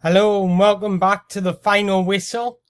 Hello and welcome back to the final whistle.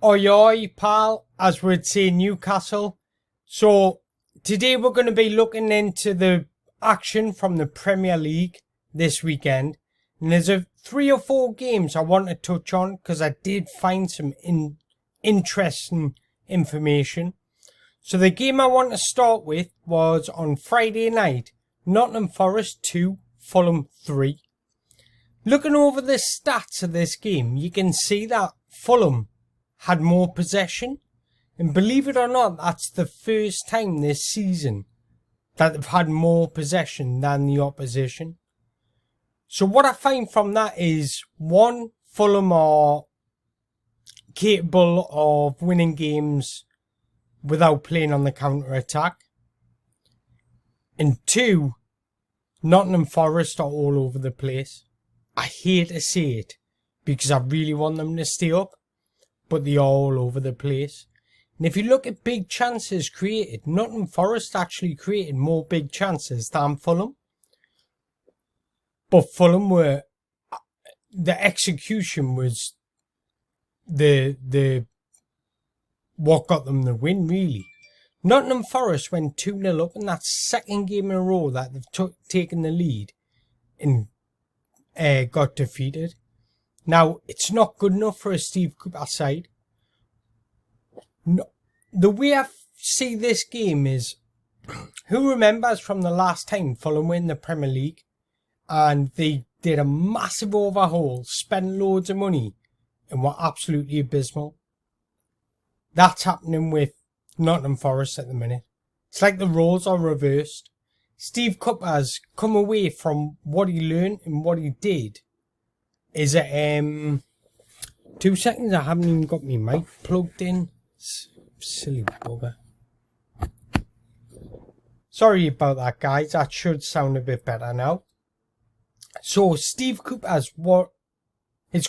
Oi oi pal, as we'd say in Newcastle. So today we're going to be looking into the action from the Premier League this weekend. And there's 3 or 4 games I want to touch on because I did find some interesting information. So the game I want to start with was on Friday night. Nottingham Forest 2, Fulham 3. Looking over the stats of this game, you can see that Fulham had more possession. And believe it or not, that's the first time this season that they've had more possession than the opposition. So what I find from that is, 1, Fulham are capable of winning games without playing on the counter-attack. And 2, Nottingham Forest are all over the place. I hate to say it because I really want them to stay up, but they're all over the place. And if you look at big chances created, Nottingham Forest actually created more big chances than Fulham. But Fulham the execution was what got them the win, really. Nottingham Forest went 2-0 up, and that's the second game in a row that they've taken the lead and got defeated. Now, it's not good enough for a Steve Cooper side. No, the way I see this game is, who remembers from the last time Fulham were in the Premier League and they did a massive overhaul, spent loads of money and were absolutely abysmal? That's happening with Nottingham Forest at the minute. It's like the roles are reversed. Steve Cooper has come away from what he learned and what he did. Is it 2 seconds? I haven't even got my mic plugged in. Silly bugger. Sorry about that, guys. That should sound a bit better now. So Steve Cooper has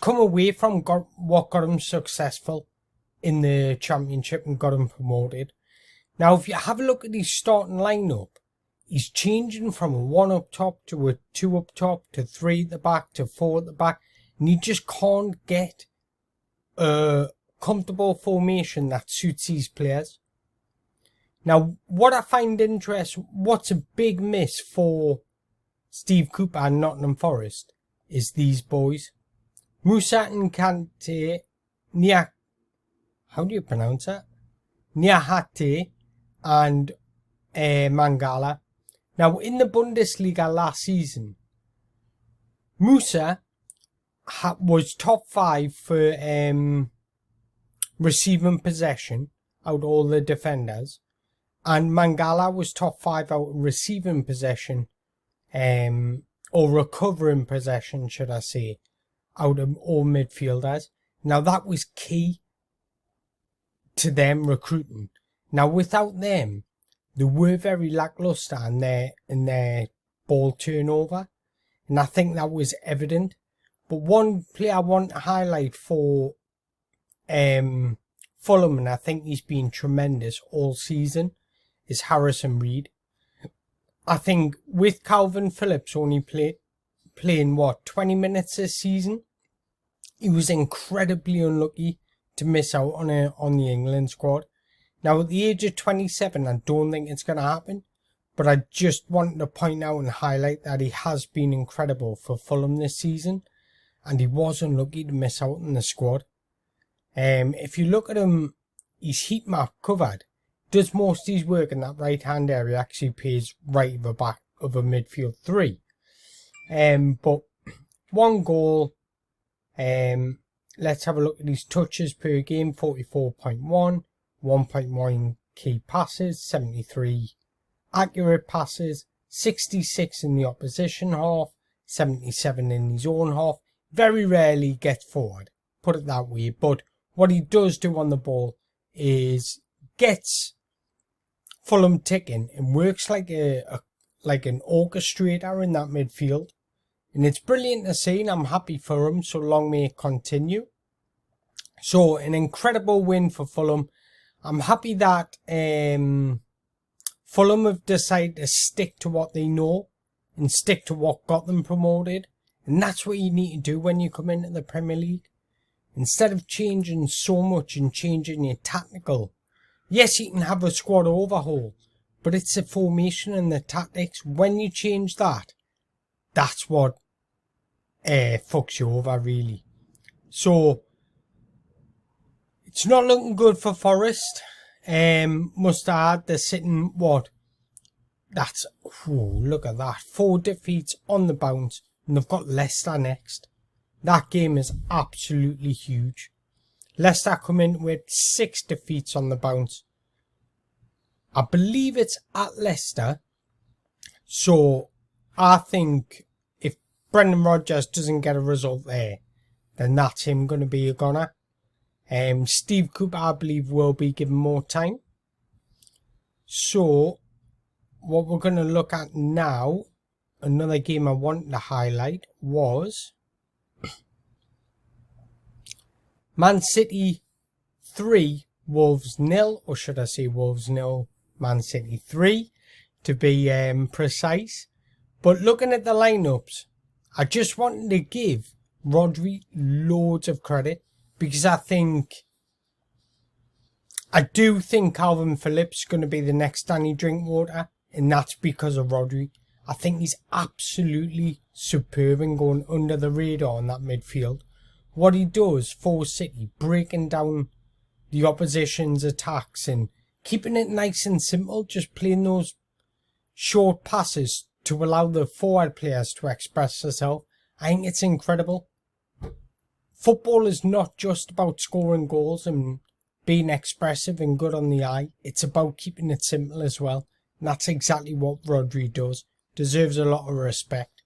come away from what got him successful in the Championship and got him promoted. Now, if you have a look at his starting lineup, he's changing from a 1 up top to a 2 up top to 3 at the back to 4 at the back. And he just can't get a comfortable formation that suits these players. Now, what I find interesting, what's a big miss for Steve Cooper and Nottingham Forest is these boys. Musa and Kante, how do you pronounce that? Niahate and Mangala. Now, in the Bundesliga last season, Musa was top 5 for receiving possession out of all the defenders, and Mangala was top 5 out of receiving possession, or recovering possession, should I say, out of all midfielders. Now, that was key to them recruiting. Now, without them, they were very lackluster in their ball turnover, and I think that was evident. But one player I want to highlight for Fulham, and I think he's been tremendous all season, is Harrison Reed. I think with Calvin Phillips only playing 20 minutes this season, he was incredibly unlucky to miss out on the England squad. Now, at the age of 27, I don't think it's going to happen, but I just wanted to point out and highlight that he has been incredible for Fulham this season, and he was unlucky to miss out on the squad. If you look at him, his heat map covered, does most of his work in that right-hand area, actually plays right at the back of a midfield 3. But 1 goal, let's have a look at his touches per game, 44.1. 1.1 key passes, 73 accurate passes, 66 in the opposition half, 77 in his own half. Very rarely gets forward, put it that way. But what he does do on the ball is gets Fulham ticking and works like an orchestrator in that midfield. And it's brilliant to see, and I'm happy for him, so long may it continue. So, an incredible win for Fulham. I'm happy that Fulham have decided to stick to what they know and stick to what got them promoted And that's what you need to do when you come into the Premier League. Instead of changing so much and changing your tactical, yes, you can have a squad overhaul, but it's the formation and the tactics. When you change that, that's what fucks you over, really. So, it's not looking good for Forest. Must add, they're sitting, look at that. 4 defeats on the bounce, and they've got Leicester next. That game is absolutely huge. Leicester come in with 6 defeats on the bounce. I believe it's at Leicester. So, I think if Brendan Rodgers doesn't get a result there, then that's him going to be a goner. Steve Cooper, I believe, will be given more time. So, what we're going to look at now, another game I wanted to highlight was Man City 3, Wolves 0, or should I say Wolves 0, Man City 3, to be precise. But looking at the lineups, I just wanted to give Rodri loads of credit, because I do think Calvin Phillips is going to be the next Danny Drinkwater, and that's because of Rodri. I think he's absolutely superb and going under the radar in that midfield. What he does for City, breaking down the opposition's attacks and keeping it nice and simple, just playing those short passes to allow the forward players to express themselves. I think it's incredible. Football is not just about scoring goals and being expressive and good on the eye. It's about keeping it simple as well. And that's exactly what Rodri does. Deserves a lot of respect.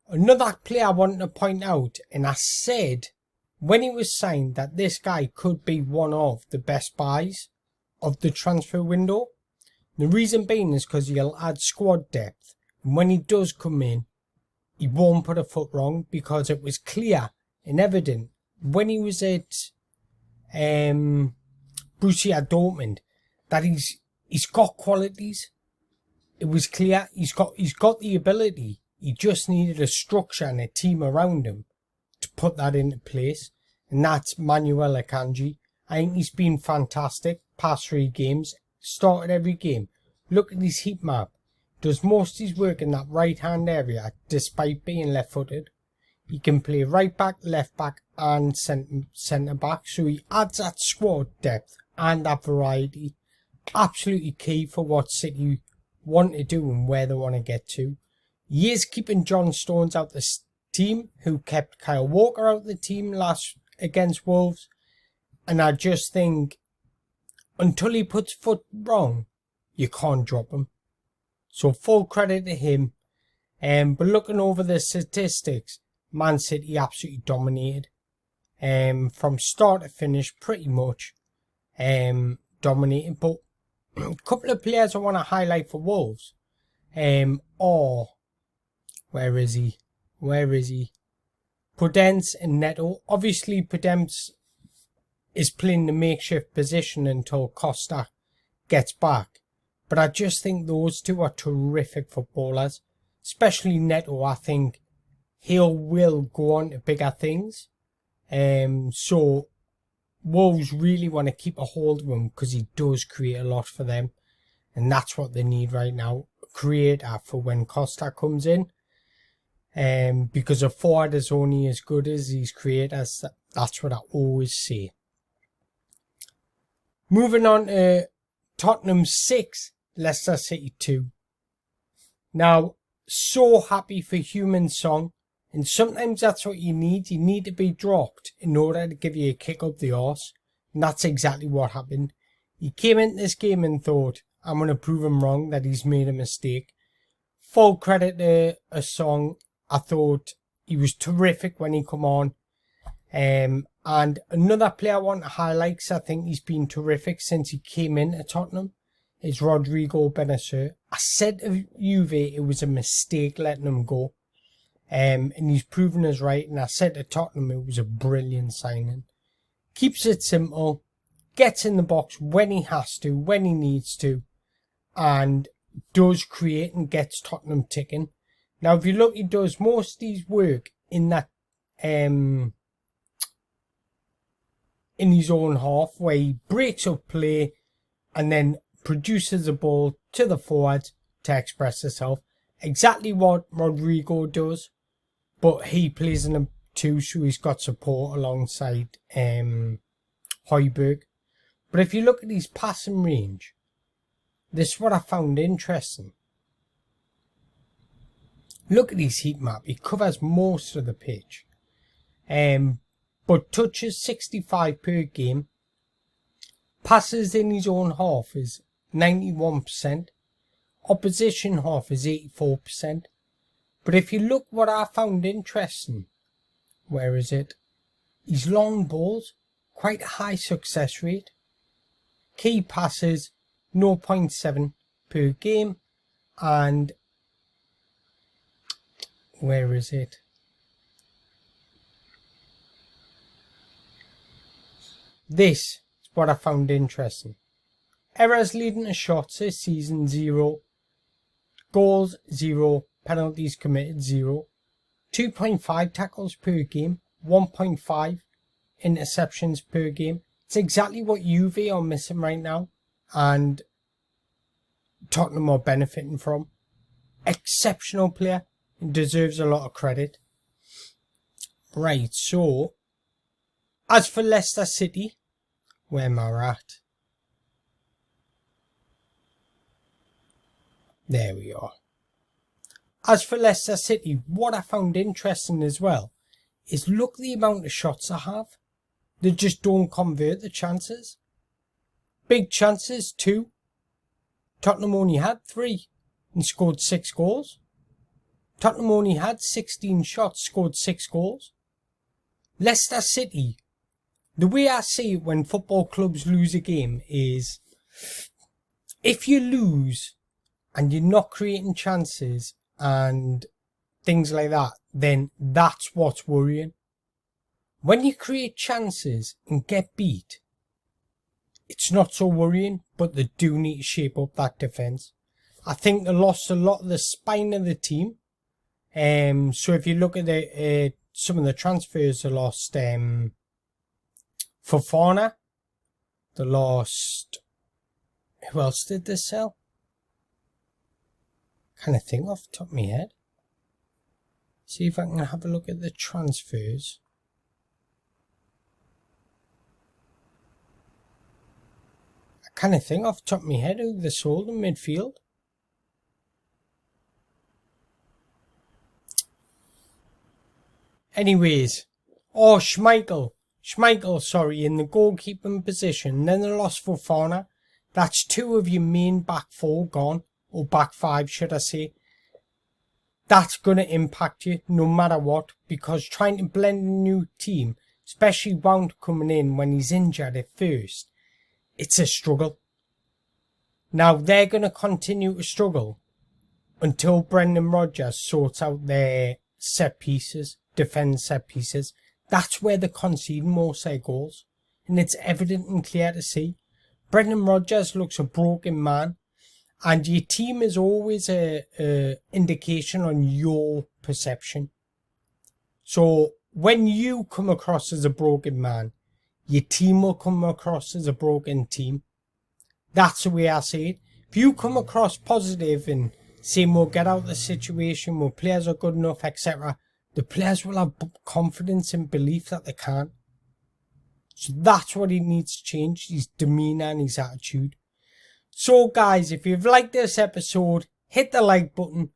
Another player I wanted to point out, and I said when he was signed that this guy could be one of the best buys of the transfer window. The reason being is because he'll add squad depth. And when he does come in, he won't put a foot wrong, because it was clear and evident when he was at Borussia Dortmund that he's got qualities. It was clear he's got the ability. He just needed a structure and a team around him to put that into place, and that's Manuel Akanji. I think he's been fantastic. Past 3 games, started every game. Look at his heat map. Does most of his work in that right hand area despite being left footed. He can play right back, left back and centre back, so he adds that squad depth and that variety. Absolutely key for what City want to do and where they want to get to. He is keeping John Stones out the team, who kept Kyle Walker out the team last against Wolves, and I just think until he puts foot wrong, you can't drop him. So full credit to him. But looking over the statistics, Man City absolutely dominated. From start to finish, pretty much dominated. But a couple of players I want to highlight for Wolves are, where is he? Podence and Neto. Obviously, Podence is playing the makeshift position until Costa gets back. But I just think those two are terrific footballers. Especially Neto, I think will go on to bigger things. So Wolves really want to keep a hold of him, because he does create a lot for them. And that's what they need right now. A creator for when Costa comes in. Because a forward is only as good as his creators. That's what I always say. Moving on to Tottenham 6, Leicester City 2. Now, so happy for Human Song, and sometimes that's what you need. You need to be dropped in order to give you a kick up the arse, and that's exactly what happened. He came into this game and thought, I'm going to prove him wrong, that he's made a mistake. Full credit to a Song. I thought he was terrific when he come on. And another player I want to highlight, because I think he's been terrific since he came in at Tottenham, is Rodrigo Benacer. I said to Juve it was a mistake letting him go. And he's proven us right. And I said to Tottenham it was a brilliant signing. Keeps it simple. Gets in the box when he has to, when he needs to. And does create and gets Tottenham ticking. Now if you look, he does most of his work in that in his own half, where he breaks up play and then produces the ball to the forward to express himself. Exactly what Rodrigo does, but he plays in a 2, so he's got support alongside Højbjerg. But if you look at his passing range, this is what I found interesting. Look at his heat map. He covers most of the pitch. But touches 65 per game. Passes in his own half is 91%. Opposition half is 84%. But if you look what I found interesting, where is it? His long balls, quite a high success rate. Key passes 0.7 per game, and where is it? This is what I found interesting. Errors leading to shots this season 0. Goals 0. Penalties committed 0. 2.5 tackles per game. 1.5 interceptions per game. It's exactly what Juve are missing right now, and Tottenham are benefiting from. Exceptional player. Deserves a lot of credit. Right, so as for Leicester City, where am I at? There we are. As for Leicester City, what I found interesting as well is look the amount of shots I have. They just don't convert the chances. Big chances, 2. Tottenham only had 3 and scored 6 goals. Tottenham only had 16 shots, scored 6 goals. Leicester City, the way I see it when football clubs lose a game is, if you lose and you're not creating chances and things like that, then that's what's worrying. When you create chances and get beat, it's not so worrying, but they do need to shape up that defence. I think they lost a lot of the spine of the team. So if you look at the some of the transfers, they lost Fofana. They lost, who else did they sell? Kind of think off the top of my head. See if I can have a look at the transfers. I kind of think off the top of my head who they sold in midfield. Anyways, Schmeichel, sorry, in the goalkeeping position. Then they lost Fofana. That's 2 of your main back 4 gone, or back 5 should I say. That's going to impact you no matter what, because trying to blend a new team, especially Mount coming in when he's injured at first, it's a struggle. Now they're going to continue to struggle until Brendan Rodgers sorts out their set pieces, defend set pieces. That's where they concede most of their goals, and it's evident and clear to see. Brendan Rodgers looks a broken man, and your team is always a indication on your perception. So when you come across as a broken man, your team will come across as a broken team. That's the way I see it. If you come across positive and saying we'll get out of the situation, where players are good enough, etc., the players will have confidence and belief that they can. So that's what he needs to change, his demeanour and his attitude. So guys, if you've liked this episode, hit the like button.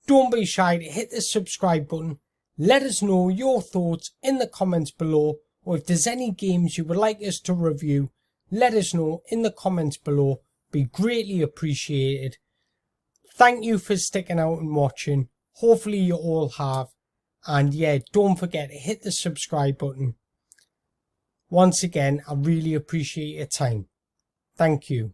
Don't be shy to hit the subscribe button. Let us know your thoughts in the comments below, or if there's any games you would like us to review, let us know in the comments below. Be greatly appreciated. Thank you for sticking out and watching. Hopefully you all have. And yeah, don't forget to hit the subscribe button. Once again, I really appreciate your time. Thank you.